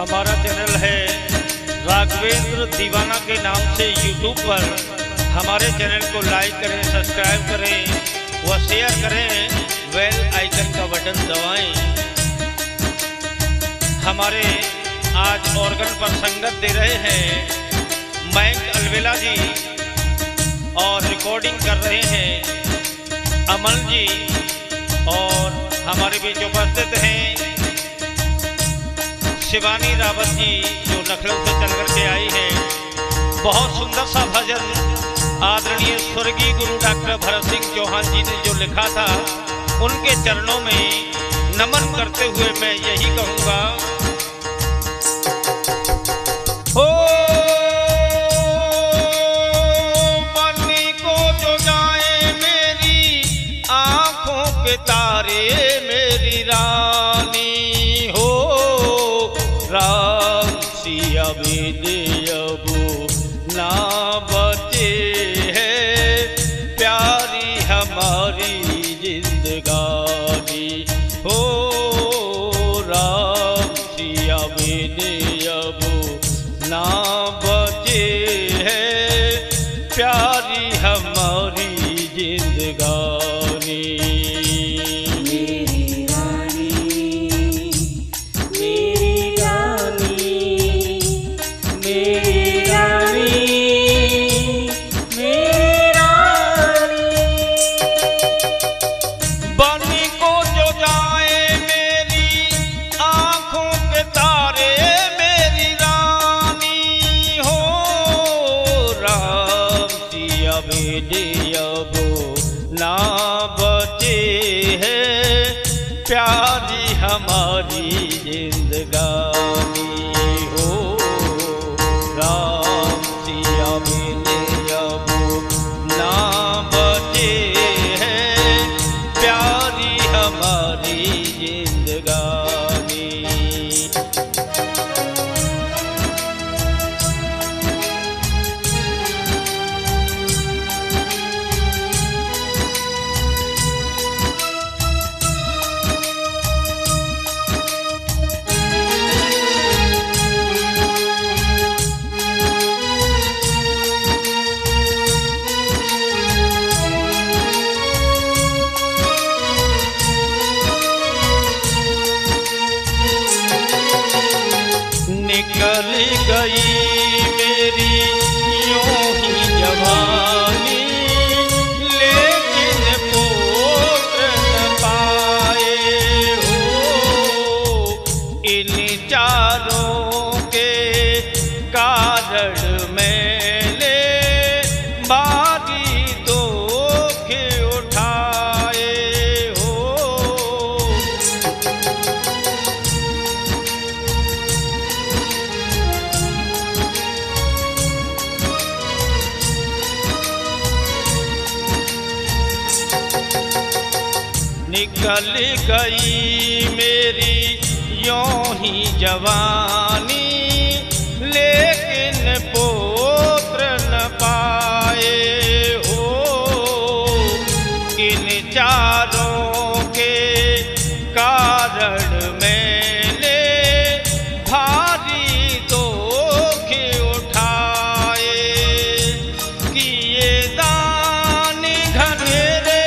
हमारा चैनल है राघवेंद्र दीवाना के नाम से यूट्यूब पर। हमारे चैनल को लाइक करें, सब्सक्राइब करें व शेयर करें, बेल आइकन का बटन दबाएं। हमारे आज ऑर्गन पर संगत दे रहे हैं मयंक अलवेला जी और रिकॉर्डिंग कर रहे हैं अमन जी, और हमारे बीच उपस्थित हैं शिवानी रावत जी जो नखलल से चल करके आई है। बहुत सुंदर सा भजन आदरणीय स्वर्गीय गुरु डॉक्टर भरत सिंह चौहान जी ने जो लिखा था, उनके चरणों में नमन करते हुए मैं यही कहूँगा, हो बनी को जो जाए मेरी आंखों के तारे, मेरी रानी हो राम सिया बेदयबू ना बचे है, प्यारी हमारी जिंदगानी हो राम सिया बेदयबू ना बचे है, प्यारी हमारी जिंदगानी। बेदयबू ना बचे है, प्यारी हमारी जिंदगानी हो राम सिया बेदयबू ना बचे है, प्यारी हमारी जिंदगानी। निकल गई मेरी यूं ही जवानी, लेकिन पोत्र न पाए हो, इन चारों के कारण मैंने बारी दुख उठाए हो। निकल गई मेरी यूं ही जवानी, लेकिन पुत्र न पाए हो, इन चारों के कारण मैंने भारी दुख उठाए। किए दान घनेरे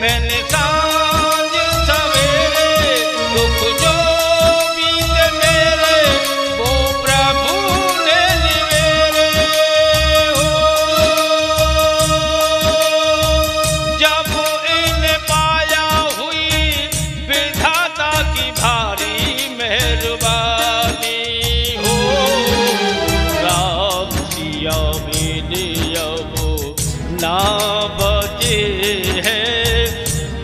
मैंने ना बचे है,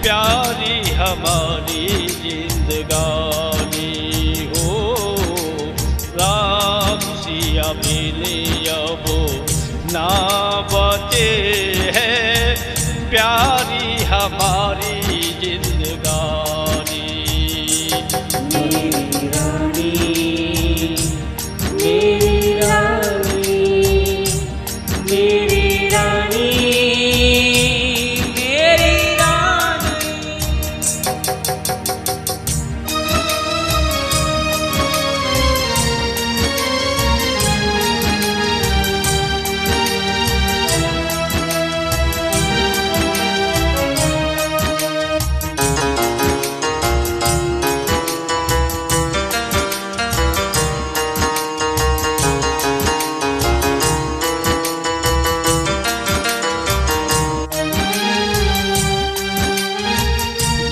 प्यारी हमारी जिंदगानी हो राम सिया बेदयबू ना बचे है, प्यारी हमारी जिंदगानी। मेरी रानी, मेरी रानी, मेरी रानी, मेरी रानी।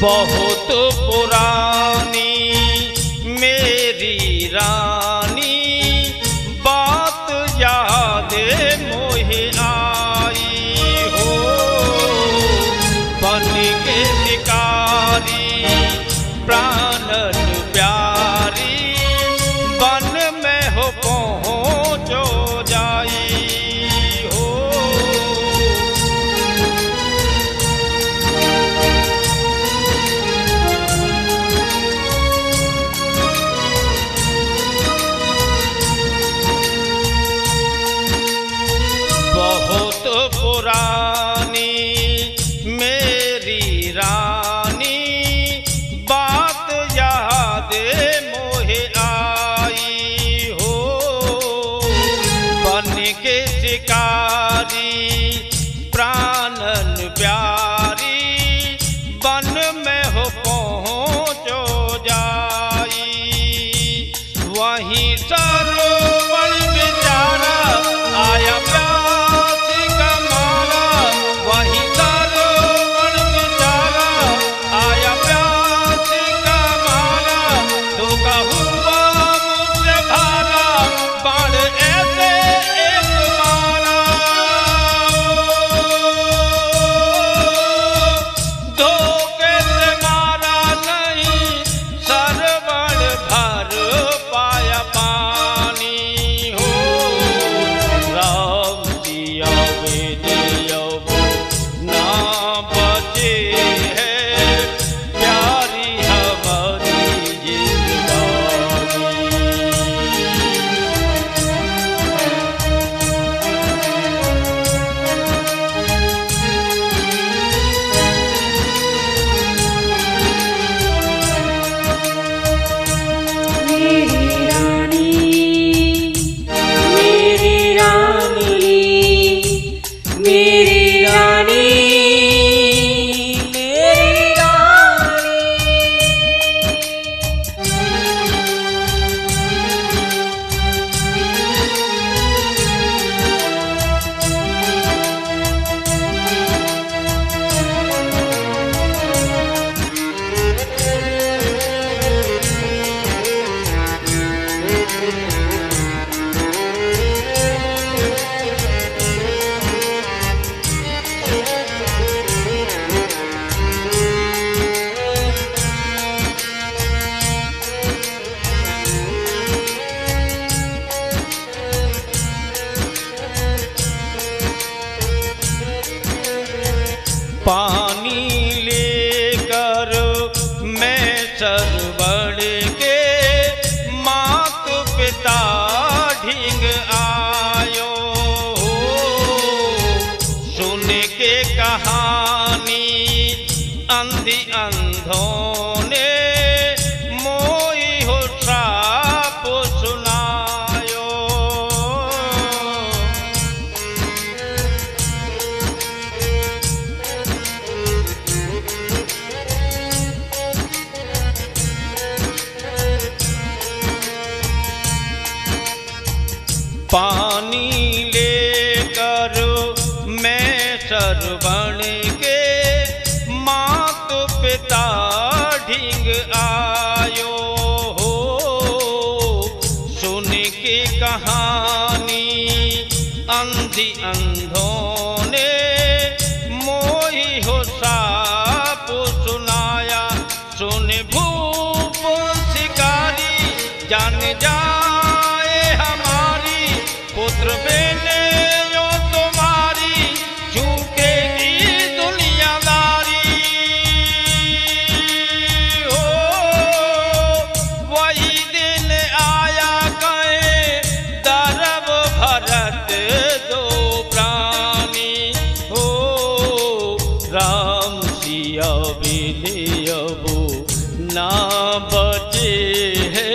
बहुत पुरानी मेरी रानी बात याद मोहे आई हो। बन के शिकारी प्राणन प्यारी बन में हो पहुँचो जाई हो। बहुत पुरानी मेरी रानी बात याद मोहे आई हो। बन के शिकारी प्राणन प्यारी बन में हो पहुँचो जाई। वहीं सरोवर बेचारा आया प्यास का मारा। वहीं सरोवर बेचारा आया प्यास का मारा। धोखा हुआ मुझसे भारा बाण ऐसे एक मारा। धोखे से मारा नहीं सरवण भर पाया पानी हो। राम दिया वेदिया वो ना बचे है प्यारी हमारी जिंदगानी। मेरी रानी मेरी रानी मेरी रानी मेरी रानी। पानी लेकर मैं सरवण के मात पिता ढींग आयो हो। सुन के कहानी अंधी अंधों ने मोई हो श्राप सुनायो। पानी लेकर मैं सरवण के मात पिता ढींग आयो हो। सुन के कहानी अंधी अंधों ने मोही हो साप सुनाया। सुन भूप शिकारी जान जाए हमारी पुत्र बेने यो तुम्हारी झूठेगी दुनियादारी हो। वही दिन आया कहे दरब भरत दो प्राणी हो। राम सिया बिलियबो ना बचे है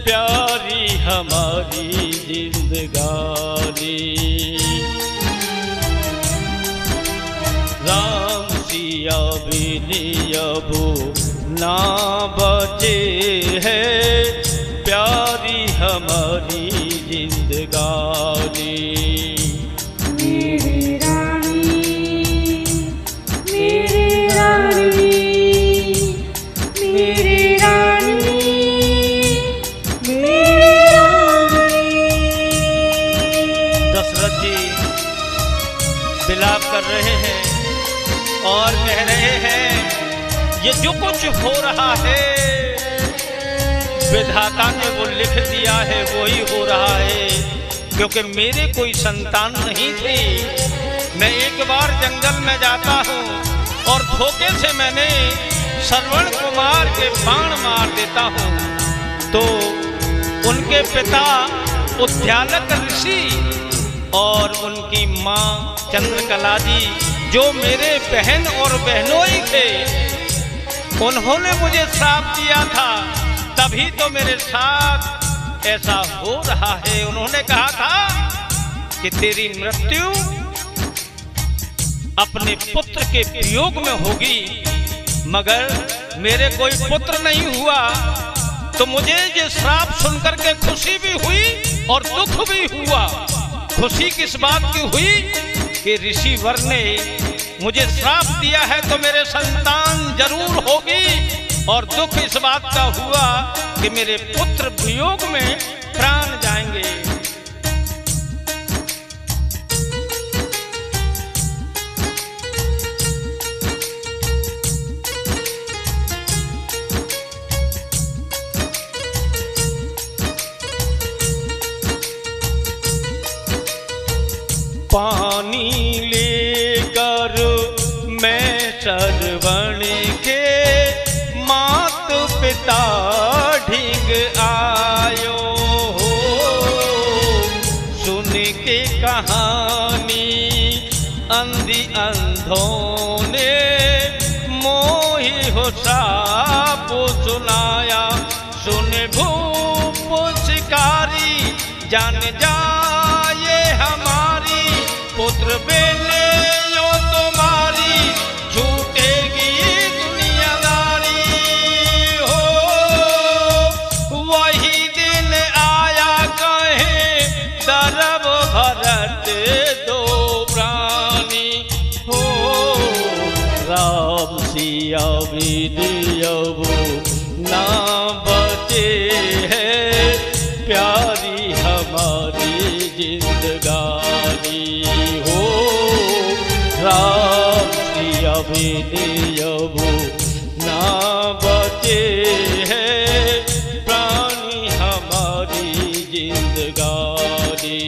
प्यारी हमारी जिंदगानी। राम सिया बिलियबो ना बचे है प्यारी हमारी जिंदगानी। मेरी रानी मेरी रानी ये जो कुछ हो रहा है विधाता ने वो लिख दिया है, वही हो रहा है। क्योंकि मेरे कोई संतान नहीं थी। मैं एक बार जंगल में जाता हूँ और धोखे से मैंने श्रवण कुमार के बाण मार देता हूँ, तो उनके पिता उद्यालक ऋषि और उनकी माँ चंद्रकला जी, जो मेरे बहन और बहनोई थे, उन्होंने मुझे श्राप दिया था। तभी तो मेरे साथ ऐसा हो रहा है। उन्होंने कहा था कि तेरी मृत्यु अपने पुत्र के वियोग में होगी, मगर मेरे कोई पुत्र नहीं हुआ। तो मुझे ये श्राप सुनकर के खुशी भी हुई और दुख भी हुआ। खुशी किस बात की हुई कि ऋषि वर ने मुझे श्राप दिया है तो मेरे संतान जरूर होगी, और दुख इस बात का हुआ कि मेरे पुत्र वियोग में प्राण जाएंगे। पानी लेकर मैं श्रवण के मात पिता ढींग आयो हो। सुन के कहानी अंधी अंधों ने मोहि हो साप सुनाया। सुन भूप शिकारी जान जाए हमारी, पुत्र बेले यो तुम्हारी छूटेगी दुनियादारी हो। वही दिन आया कहे दरब भरत दो प्राणी हो। राम सिया विदियब ना बचे है, प्यारी हमारी जिंदगानी हो। राम सिया विदियब ना बचे है, प्राणी हमारी जिंदगानी।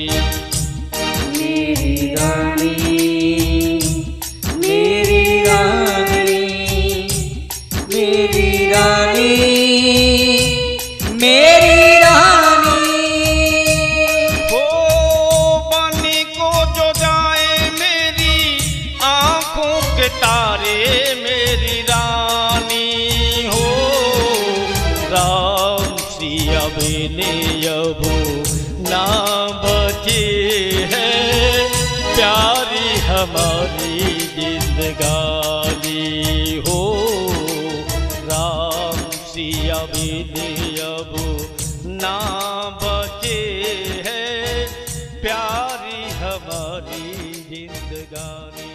मेरी रानी, मेरी रानी, मेरी रानी, मेरी रानी। हो पानी को जो जाए मेरी आंखों के तारे, मेरी रानी हो। राम सिया विदियब ना बचे है, प्यारी हमारी जिंदगानी हो। राम सिया विदियब ना बचे है, प्यारी हमारी जिंदगानी।